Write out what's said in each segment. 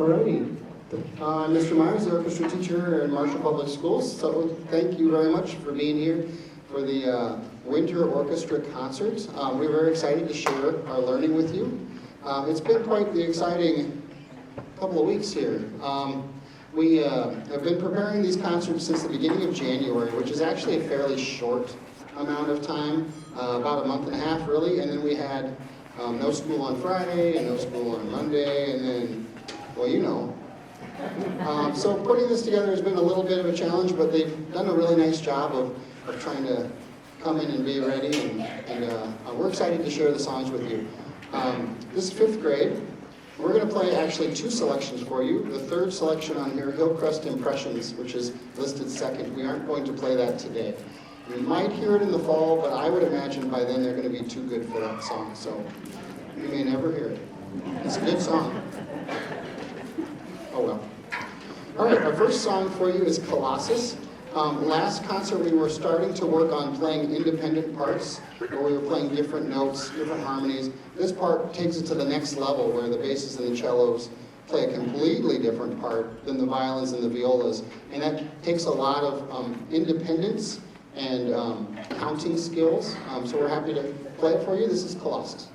Alrighty. Mr. Myers, the orchestra teacher in Marshall Public Schools. So thank you very much for being here for the Winter Orchestra Concert. We're very excited to share our learning with you. It's been quite the exciting couple of weeks here. We have been preparing these concerts since the beginning of January, which is actually a fairly short amount of time, about a month and a half really, and then we had no school on Friday and no school on Monday, and then, well, you know. So putting this together has been a little bit of a challenge, but they've done a really nice job of trying to come in and be ready, and we're excited to share the songs with you. This is 5th grade. We're going to play actually 2 selections for you. The 3rd selection on here, Hillcrest Impressions, which is listed 2nd. We aren't going to play that today. You might hear it in the fall, but I would imagine by then they're going to be too good for that song, so you may never hear it. It's a good song. Oh well. All right, our first song for you is Colossus. Last concert we were starting to work on playing independent parts, where we were playing different notes, different harmonies. This part takes it to the next level, where the basses and the cellos play a completely different part than the violins and the violas. And that takes a lot of independence and counting skills. So we're happy to play it for you. This is Colossus.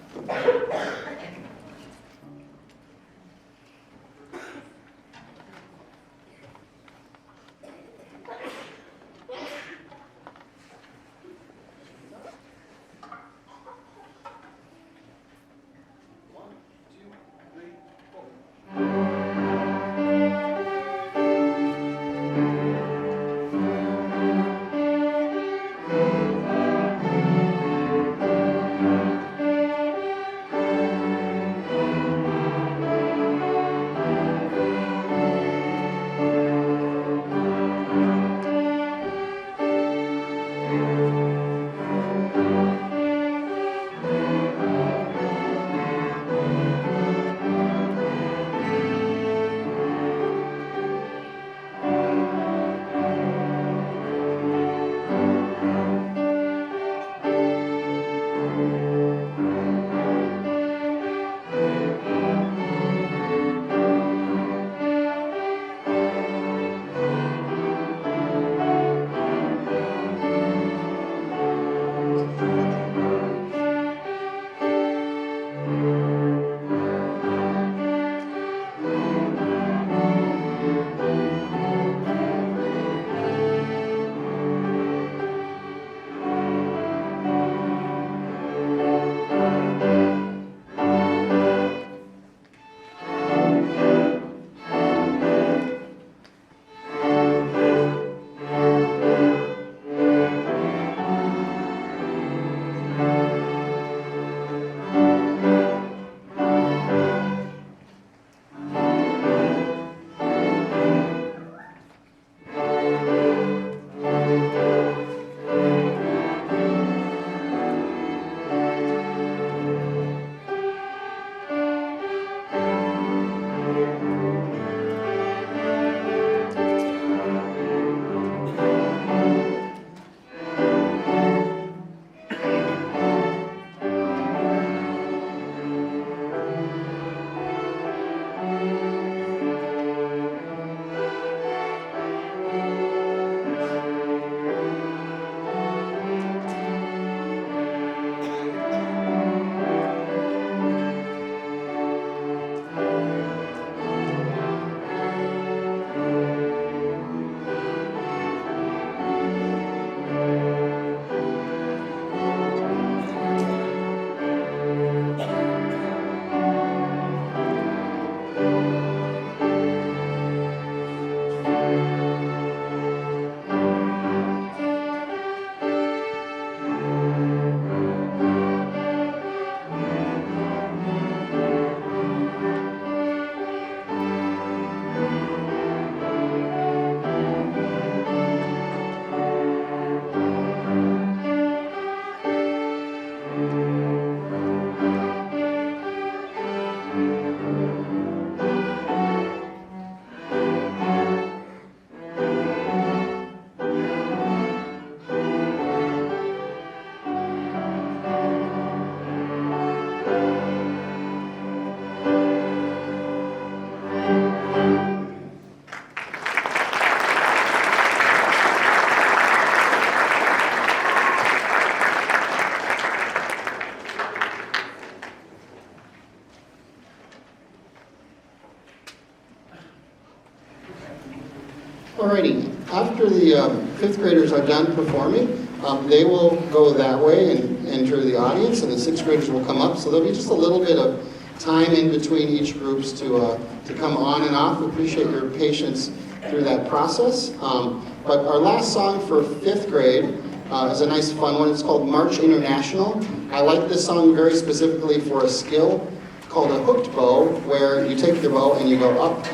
the fifth graders are done performing, they will go that way and enter the audience, and the sixth graders will come up. So there'll be just a little bit of time in between each groups to come on and off. We appreciate your patience through that process. But our last song for fifth grade is a nice fun one. It's called March International. I like this song very specifically for a skill called a hooked bow, where you take your bow and you go up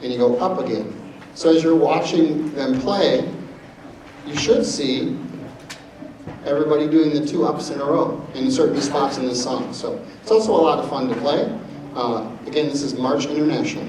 and you go up again. So as you're watching them play, you should see everybody doing the 2 ups in a row in certain spots in this song. So it's also a lot of fun to play. Again, this is March International.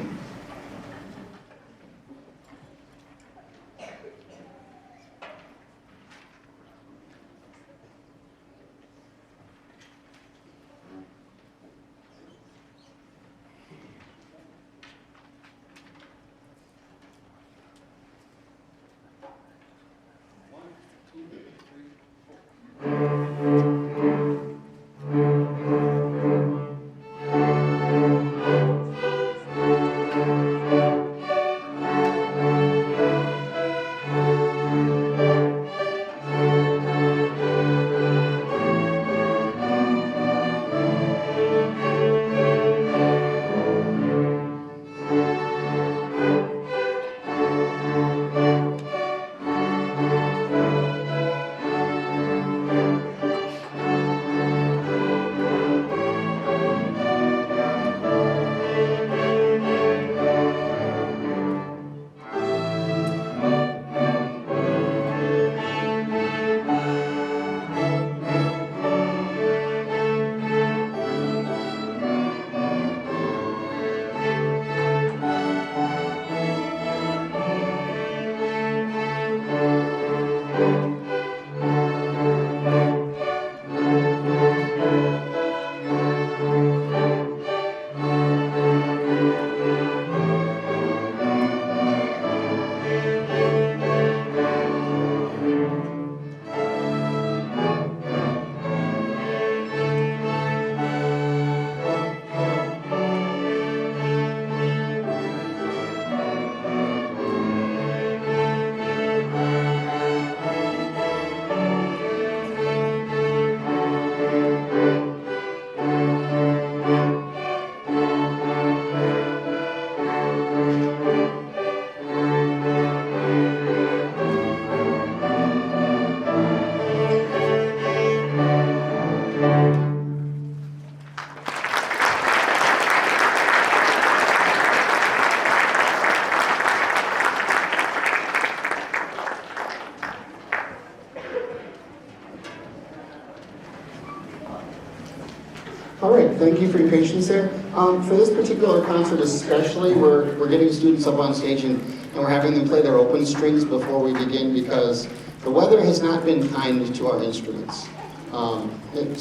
All right, thank you for your patience there. For this particular concert especially, we're getting students up on stage and we're having them play their open strings before we begin because the weather has not been kind to our instruments.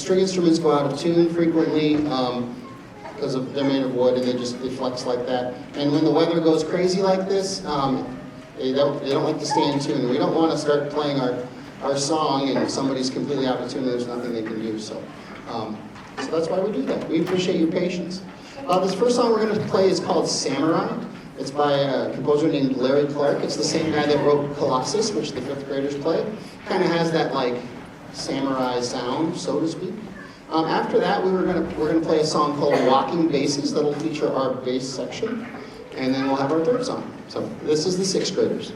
String instruments go out of tune frequently because they're made of wood and they flex like that. And when the weather goes crazy like this, they don't like to stay in tune. We don't want to start playing our song and somebody's completely out of tune and there's nothing they can do. So that's why we do that. We appreciate your patience. This first song we're going to play is called Samurai. It's by a composer named Larry Clark. It's the same guy that wrote Colossus, which the fifth graders play. Kind of has that like samurai sound, so to speak. After that, we're gonna play a song called Walking Basses that'll feature our bass section, and then we'll have our third song. So this is the sixth graders.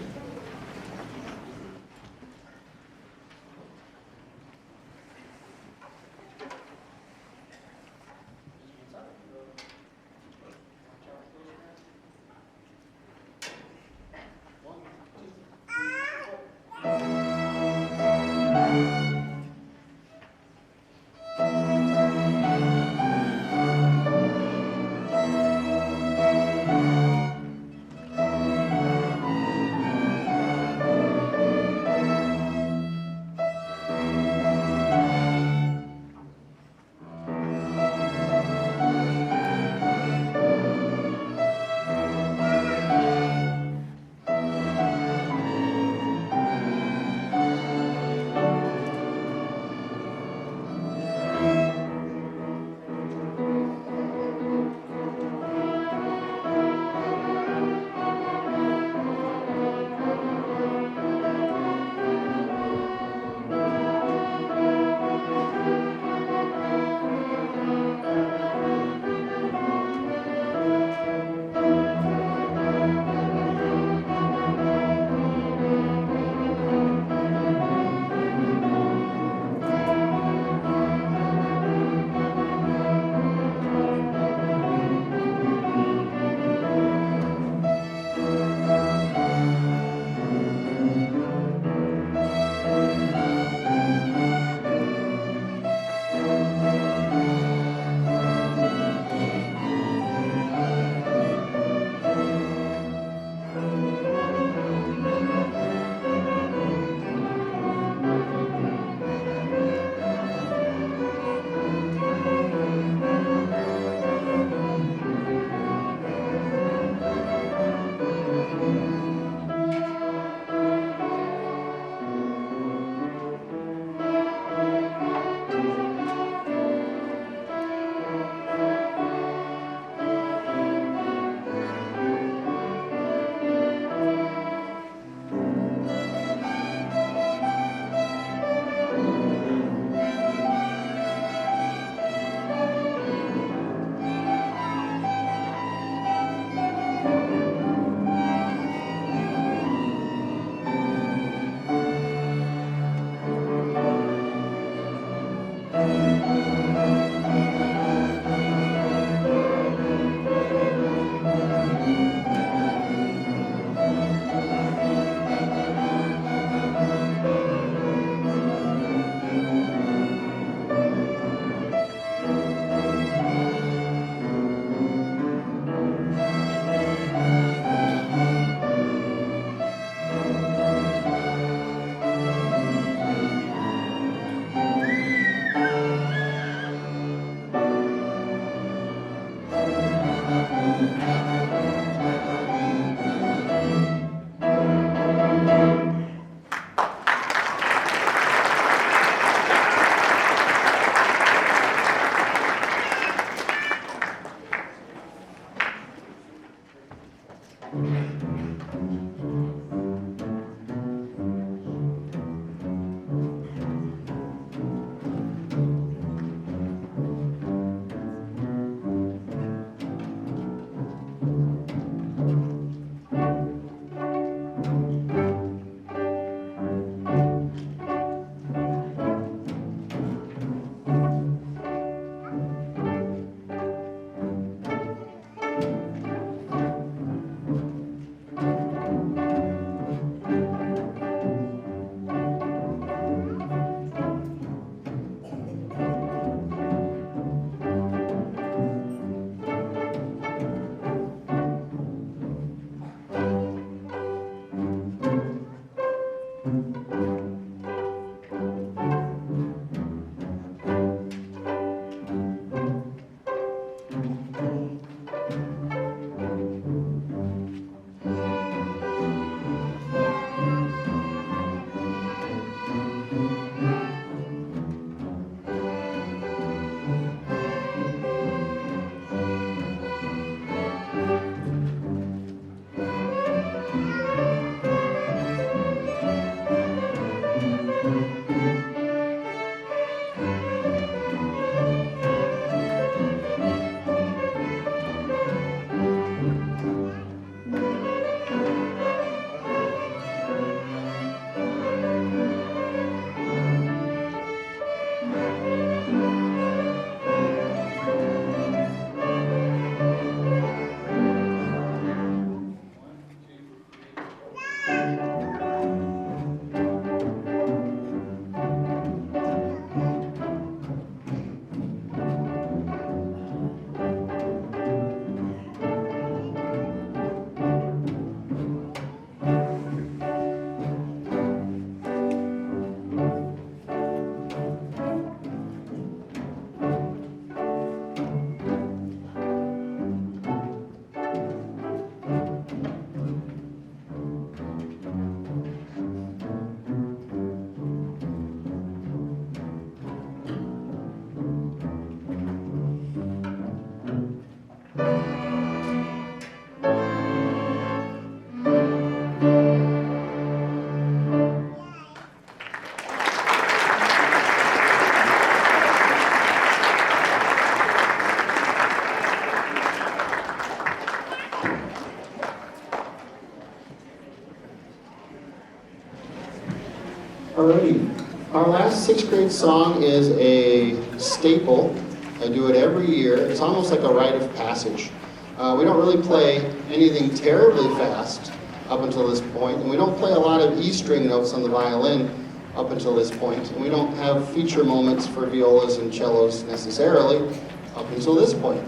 sixth grade song is a staple. I do it every year. It's almost like a rite of passage. We don't really play anything terribly fast up until this point, and we don't play a lot of E string notes on the violin up until this point, and we don't have feature moments for violas and cellos necessarily up until this point.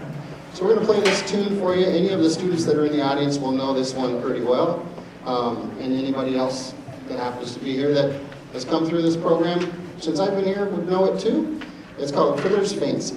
So we're going to play this tune for you. Any of the students that are in the audience will know this one pretty well, and anybody else that happens to be here that has come through this program since I've been here would know it too. It's called Fiddler's Fancy.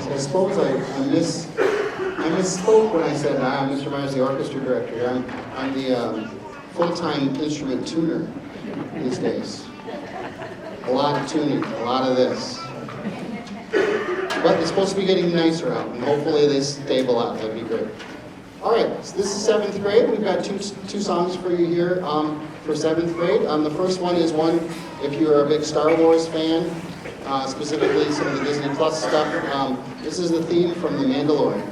I suppose I misspoke when I said I'm Mr. Myers, the orchestra director. I'm the full-time instrument tuner these days. A lot of tuning, a lot of this. But it's supposed to be getting nicer out, and hopefully they stable out. That'd be great. All right, so this is 7th grade. We've got two songs for you here for 7th grade. The first one is one, if you're a big Star Wars fan, specifically some of the Disney Plus stuff. This is the theme from The Mandalorian.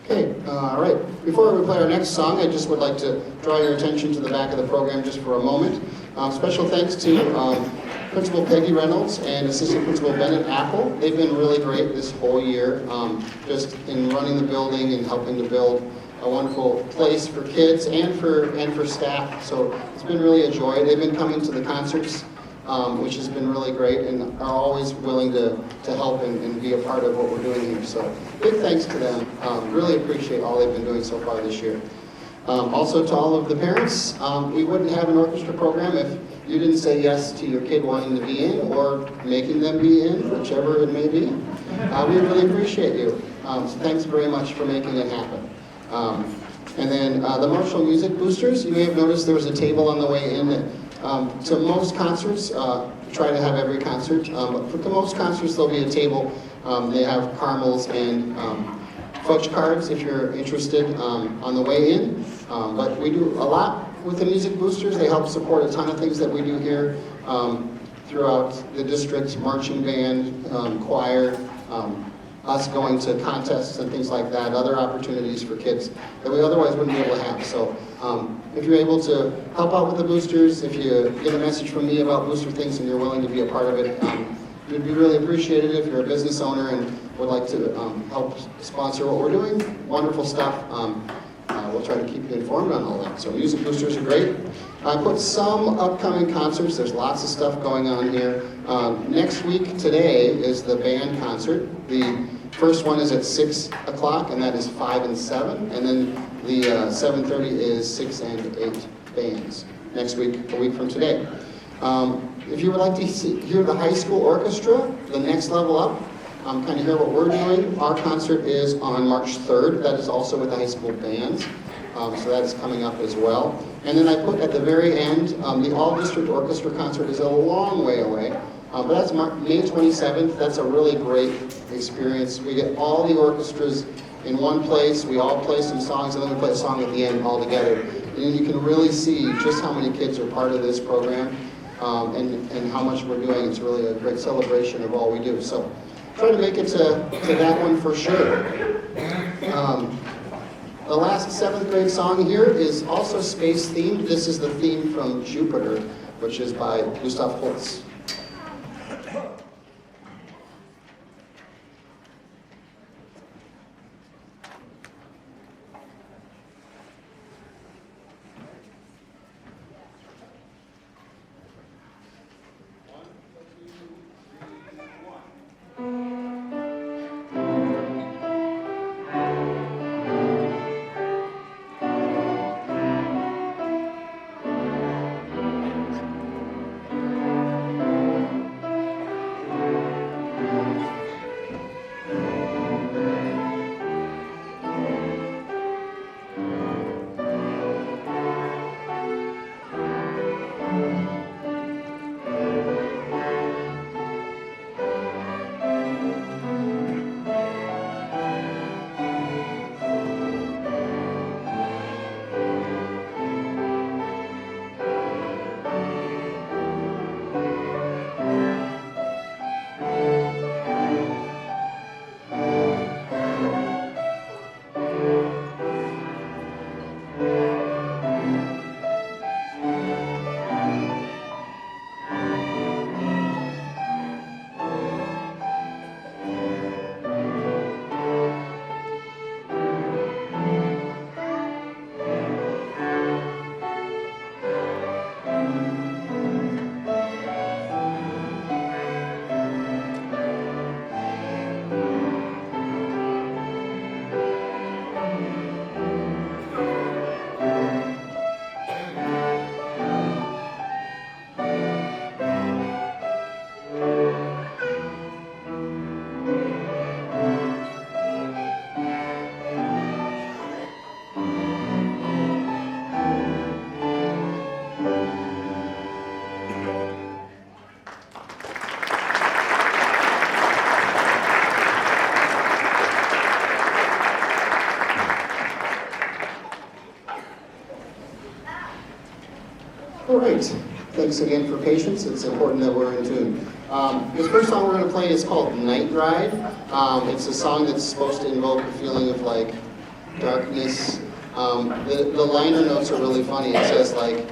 Okay, all right. Before we play our next song, I just would like to draw your attention to the back of the program just for a moment. Special thanks to Principal Peggy Reynolds and Assistant Principal Bennett Apple. They've been really great this whole year, just in running the building and helping to build a wonderful place for kids and for staff. So it's been really a joy. They've been coming to the concerts, which has been really great, and are always willing to help and be a part of what we're doing here. So big thanks to them. Really appreciate all they've been doing so far this year. Also to all of the parents, we wouldn't have an orchestra program if you didn't say yes to your kid wanting to be in or making them be in, whichever it may be. We really appreciate you. So thanks very much for making it happen. And then the Marshall Music Boosters, you may have noticed there was a table on the way in that to most concerts, try to have every concert, but for the most concerts there'll be a table. They have caramels and fudge cards if you're interested on the way in. But we do a lot with the Music Boosters. They help support a ton of things that we do here throughout the district, marching band, choir, us going to contests and things like that, other opportunities for kids that we otherwise wouldn't be able to have. So if you're able to help out with the boosters, if you get a message from me about booster things and you're willing to be a part of it, we'd be really appreciated. If you're a business owner and would like to help sponsor what we're doing, wonderful stuff. We'll try to keep you informed on all that. So music boosters are great. I put some upcoming concerts. There's lots of stuff going on here. Next week, today, is the band concert. The first one is at 6 o'clock, and that is 5 and 7. And then the 7:30 is 6 and 8 bands. Next week, a week from today. If you would like to hear the high school orchestra, the next level up, kind of hear what we're doing, our concert is on March 3rd. That is also with the high school bands. So that is coming up as well. And then I put at the very end, the all-district orchestra concert is a long way away. But that's May 27th. That's a really great experience. We get all the orchestras in one place. We all play some songs, and then we play a song at the end all together. And you can really see just how many kids are part of this program and how much we're doing. It's really a great celebration of all we do. So try to make it to that one for sure. The last 7th grade song here is also space themed. This is the theme from Jupiter, which is by Gustav Holst. thanks again for patience. It's important that we're in tune. This first song we're going to play is called Night Ride. It's a song that's supposed to invoke a feeling of like darkness. The liner notes are really funny. It says like,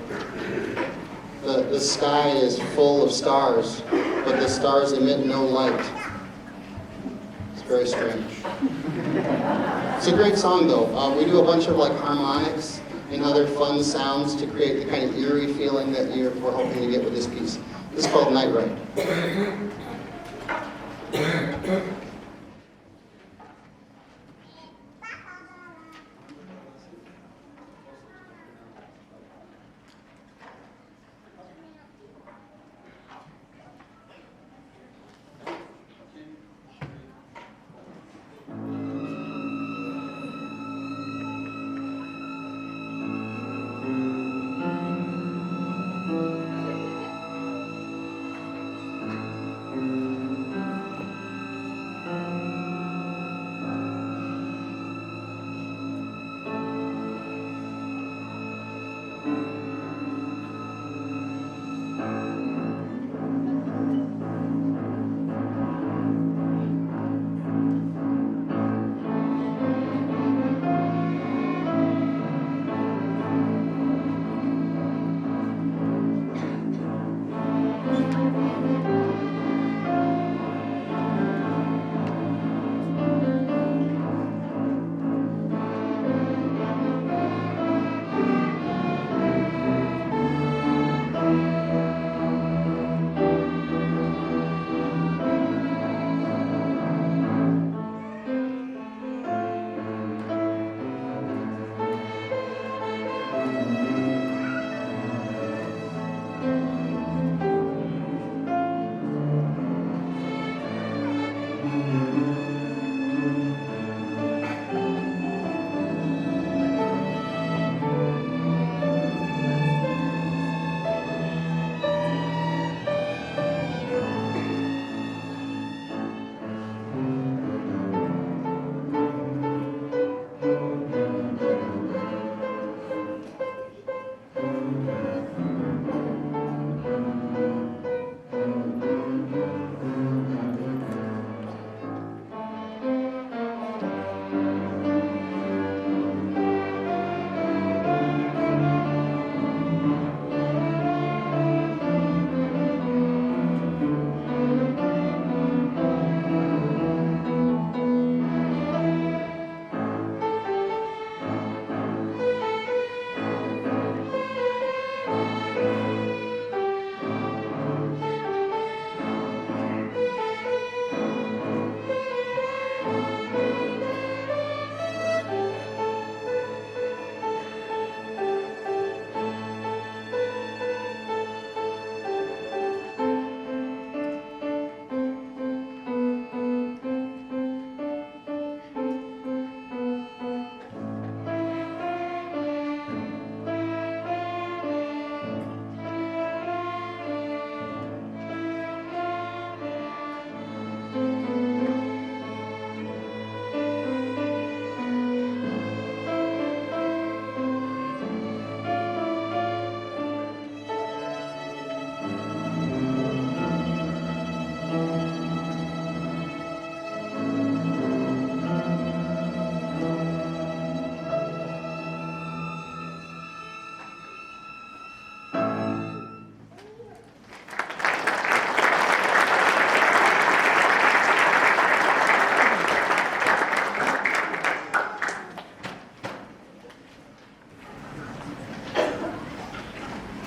the sky is full of stars, but the stars emit no light. It's very strange. It's a great song though. We do a bunch of like harmonics and other fun sounds to create the kind of eerie feeling that we're hoping to get with this piece. This is called Night Ride.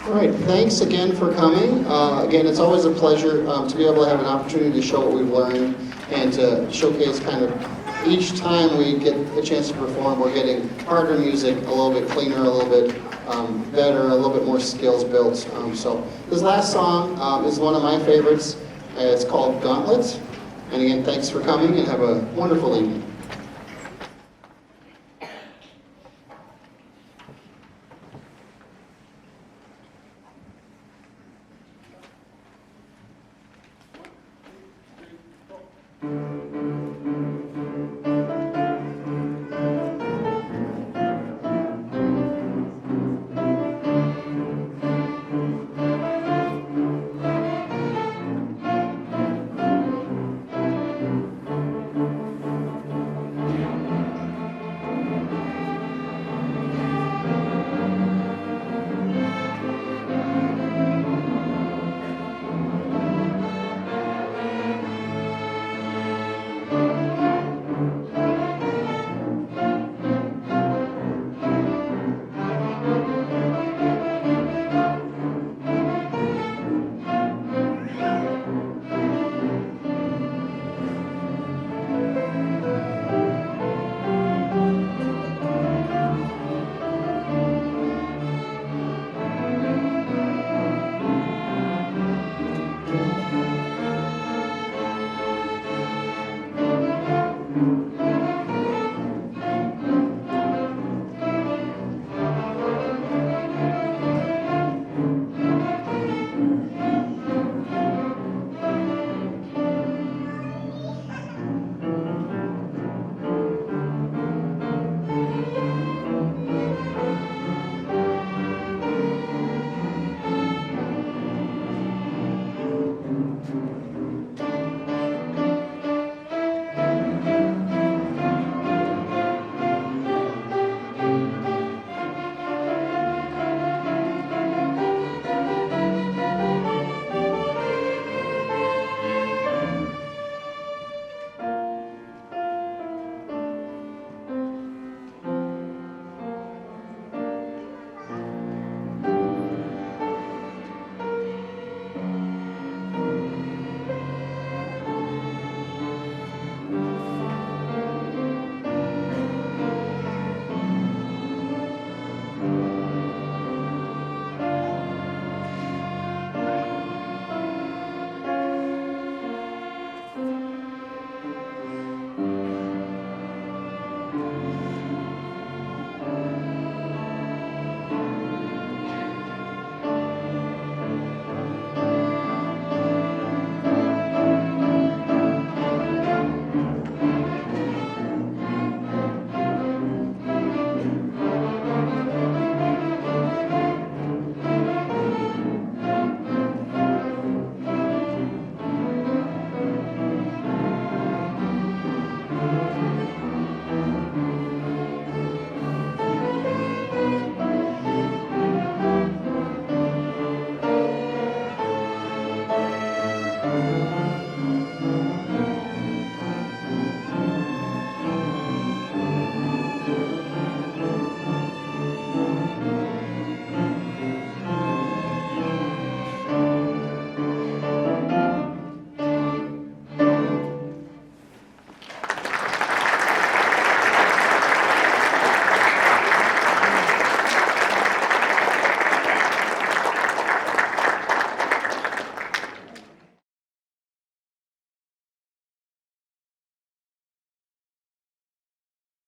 All right, thanks again for coming. Again, it's always a pleasure to be able to have an opportunity to show what we've learned and to showcase kind of each time we get a chance to perform, we're getting harder music, a little bit cleaner, a little bit better, a little bit more skills built. So this last song is one of my favorites. It's called Gauntlet. And again, thanks for coming and have a wonderful evening. you.